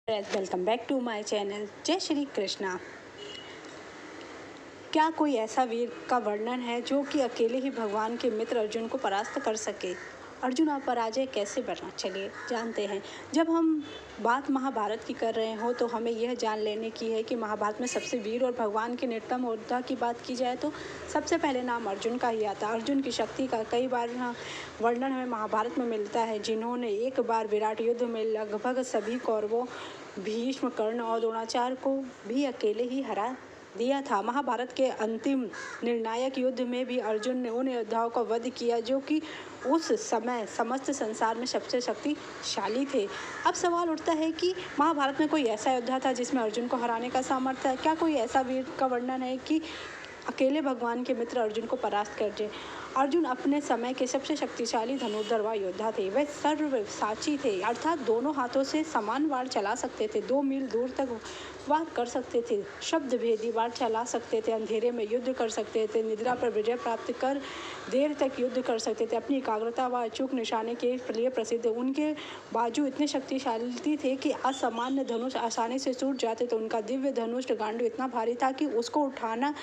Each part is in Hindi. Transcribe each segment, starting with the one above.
Welcome back to my channel. जय श्री कृष्णा। क्या कोई ऐसा वीर का वर्णन है जो कि अकेले ही भगवान के मित्र अर्जुन को परास्त कर सके? अर्जुन आप पराजय कैसे बना? चलिए जानते हैं। जब हम बात महाभारत की कर रहे हो तो हमें यह जान लेने की है कि महाभारत में सबसे वीर और भगवान के निकटतम योद्धा की बात की जाए तो सबसे पहले नाम अर्जुन का ही आता। अर्जुन की शक्ति का कई बार वर्णन हमें महाभारत में मिलता है, जिन्होंने एक बार विराट युद्ध में लगभग सभी कौरवों, भीष्म, कर्ण और द्रोणाचार्य को भी अकेले ही हरा दिया था। महाभारत के अंतिम निर्णायक युद्ध में भी अर्जुन ने उन योद्धाओं का वध किया जो कि उस समय समस्त संसार में सबसे शक्तिशाली थे। अब सवाल उठता है कि महाभारत में कोई ऐसा योद्धा था जिसमें अर्जुन को हराने का सामर्थ्य है? क्या कोई ऐसा वीर का वर्णन है कि अकेले भगवान के मित्र अर्जुन को परास्त कर दे? अर्जुन अपने समय के सबसे शक्तिशाली धनुर्धर व योद्धा थे। वे सर्वसाची थे, अर्थात दोनों हाथों से समान वार चला सकते थे, 2 मील दूर तक वार कर सकते थे, शब्द भेदी वार चला सकते थे, अंधेरे में युद्ध कर सकते थे, निद्रा पर विजय प्राप्त कर देर तक युद्ध कर सकते थे। अपनी एकाग्रता व अचूक निशाने के लिए प्रसिद्ध उनके बाजू इतने शक्तिशाली थे कि असामान्य धनुष आसानी से टूट जाते थे। उनका दिव्य धनुष गांडू इतना भारी था कि उसको उठाना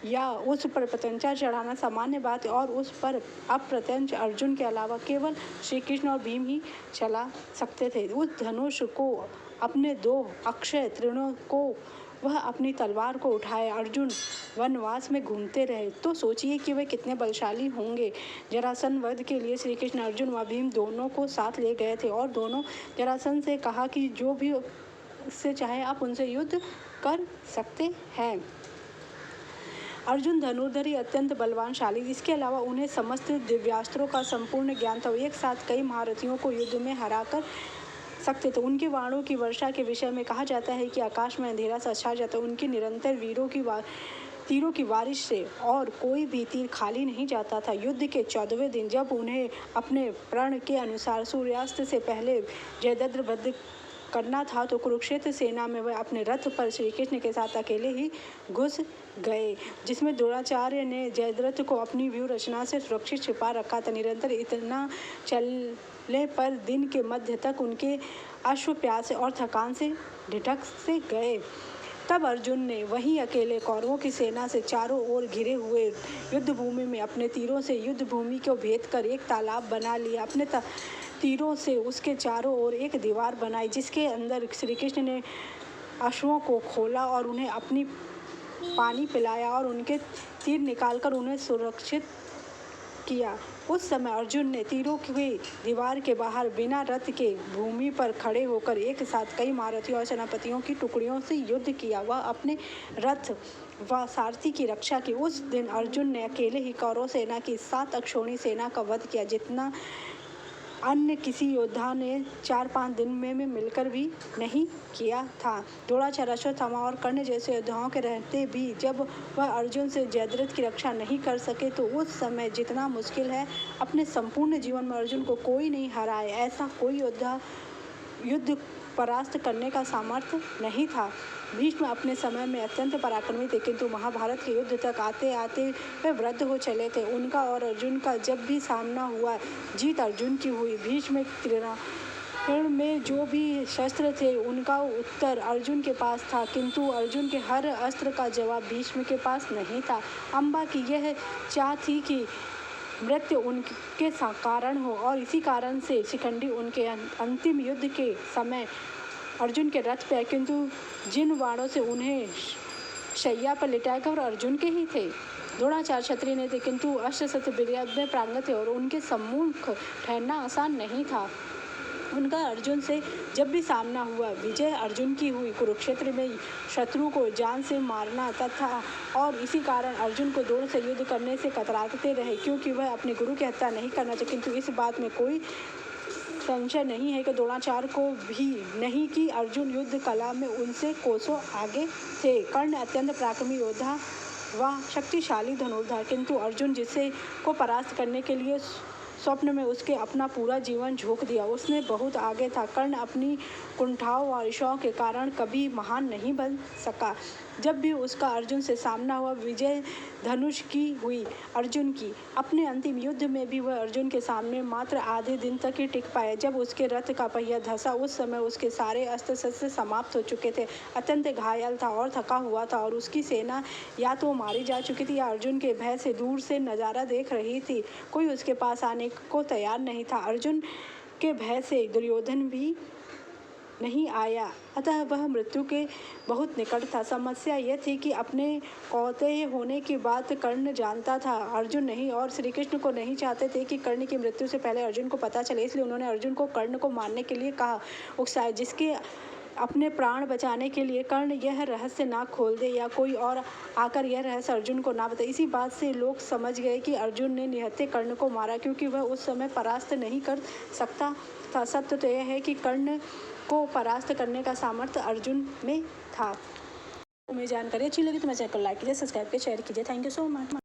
या उस पर प्रत्यंचा चढ़ाना सामान्य बात, और उस पर अप्रत्यंच अर्जुन के अलावा केवल श्री कृष्ण और भीम ही चला सकते थे। उस धनुष को अपने 2 अक्षय तृणों को वह अपनी तलवार को उठाए अर्जुन वनवास में घूमते रहे। तो सोचिए कि वे कितने बलशाली होंगे। जरासंध वध के लिए श्री कृष्ण अर्जुन व भीम दोनों को साथ ले गए थे और दोनों जरासंध से कहा कि जो भी उससे चाहे आप उनसे युद्ध कर सकते हैं। अर्जुन धनुर्धर ही अत्यंत बलवानशाली, इसके अलावा उन्हें समस्त दिव्यास्त्रों का संपूर्ण ज्ञान था। एक साथ कई महारथियों को युद्ध में हराकर सकते थे। उनके बाणों की वर्षा के विषय में कहा जाता है कि आकाश में अंधेरा सा छा जाता। उनकी निरंतर तीरों की बारिश से और कोई भी तीर खाली नहीं जाता था। युद्ध के 14वें दिन जब उन्हें अपने प्रण के अनुसार सूर्यास्त से पहले जयद्रथ वध करना था तो कुरुक्षेत्र सेना में वह अपने रथ पर श्री कृष्ण के साथ अकेले ही घुस गए, जिसमें द्रोणाचार्य ने जयद्रथ को अपनी व्यूह रचना से सुरक्षित छिपा रखा था। निरंतर इतना चलने पर दिन के मध्य तक उनके अश्व प्यासे और थकान से ढिठक से गए। तब अर्जुन ने वहीं अकेले कौरवों की सेना से चारों ओर घिरे हुए युद्ध भूमि में अपने तीरों से युद्ध भूमि को भेद कर एक तालाब बना लिया। अपने तीरों से उसके चारों ओर एक दीवार बनाई, जिसके अंदर श्री कृष्ण ने अश्वों को खोला और उन्हें अपनी पानी पिलाया और उनके तीर निकालकर उन्हें सुरक्षित किया। उस समय अर्जुन ने तीरों की दीवार के बाहर बिना रथ के भूमि पर खड़े होकर एक साथ कई महारथियों और सेनापतियों की टुकड़ियों से युद्ध किया। वह अपने रथ व सारथी की रक्षा की। उस दिन अर्जुन ने अकेले ही कौरव सेना की 7 अक्षौणी सेना का वध किया, जितना अन्य किसी योद्धा ने 4-5 दिन में मिलकर भी नहीं किया था। द्रोणाचार्य, अश्वत्थामा और कर्ण जैसे योद्धाओं के रहते भी जब वह अर्जुन से जयद्रथ की रक्षा नहीं कर सके तो उस समय जितना मुश्किल है अपने संपूर्ण जीवन में अर्जुन को कोई नहीं हराए। ऐसा कोई योद्धा युद्ध परास्त करने का सामर्थ्य नहीं था। भीष्म अपने समय में अत्यंत पराक्रमी थे, किंतु महाभारत के युद्ध तक आते आते वे वृद्ध हो चले थे। उनका और अर्जुन का जब भी सामना हुआ, जीत अर्जुन की हुई। भीष्म रण में जो भी शस्त्र थे उनका उत्तर अर्जुन के पास था, किंतु अर्जुन के हर अस्त्र का जवाब भीष्म के पास नहीं था। अम्बा की यह चाह थी कि मृत्यु उनके कारण हो, और इसी कारण से शिखंडी उनके अंतिम युद्ध के समय अर्जुन के रथ पे, किंतु जिन बाणों से उन्हें शैया पर लिटाया गया और अर्जुन के ही थे। द्रोणाचार्य क्षत्रिय ने थे, किंतु अस्त्र शस्त्र विद्या में प्रांगत थे और उनके सम्मुख ठहरना आसान नहीं था। उनका अर्जुन से जब भी सामना हुआ, विजय अर्जुन की हुई। कुरुक्षेत्र में शत्रु को जान से मारना तथा और इसी कारण अर्जुन को द्रोण से युद्ध करने से कतराते रहे, क्योंकि वह अपने गुरु की हत्या नहीं करना चाहते। किंतु इस बात में कोई संशय नहीं है कि द्रोणाचार्य को भी नहीं कि अर्जुन युद्ध कला में उनसे कोसों आगे थे। कर्ण अत्यंत पराक्रमी योद्धा व शक्तिशाली धनुर्धर, किंतु अर्जुन जिसे को परास्त करने के लिए स्वप्न में उसके अपना पूरा जीवन झोंक दिया। उसने बहुत आगे था। कर्ण अपनी कुंठाओं और इच्छाओं के कारण कभी महान नहीं बन सका। जब भी उसका अर्जुन से सामना हुआ, विजय धनुष की हुई अर्जुन की। अपने अंतिम युद्ध में भी वह अर्जुन के सामने मात्र आधे दिन तक ही टिक पाया। जब उसके रथ का पहिया धंसा, उस समय उसके सारे अस्त्र शस्त्र समाप्त हो चुके थे। अत्यंत घायल था और थका हुआ था, और उसकी सेना या तो मारी जा चुकी थी या अर्जुन के भय से दूर से नजारा देख रही थी। कोई उसके पास आने को तैयार नहीं था। अर्जुन के भय से दुर्योधन भी नहीं आया, अतः वह मृत्यु के बहुत निकट था। समस्या यह थी कि अपने कौंतेय होने की बात कर्ण जानता था, अर्जुन नहीं, और श्री कृष्ण को नहीं चाहते थे कि कर्ण की मृत्यु से पहले अर्जुन को पता चले। इसलिए उन्होंने अर्जुन को कर्ण को मारने के लिए कहा, उकसाया, जिसके अपने प्राण बचाने के लिए कर्ण यह रहस्य ना खोल दे या कोई और आकर यह रहस्य अर्जुन को ना बताए। इसी बात से लोग समझ गए कि अर्जुन ने निहत्थे कर्ण को मारा, क्योंकि वह उस समय परास्त नहीं कर सकता था। सत्य तो यह है कि कर्ण को परास्त करने का सामर्थ्य अर्जुन में था। उम्मीद जानकारी अच्छी लगी तो मेरे चैनल को लाइक कीजिए, सब्सक्राइब कीजिए, शेयर कीजिए। Thank you so much.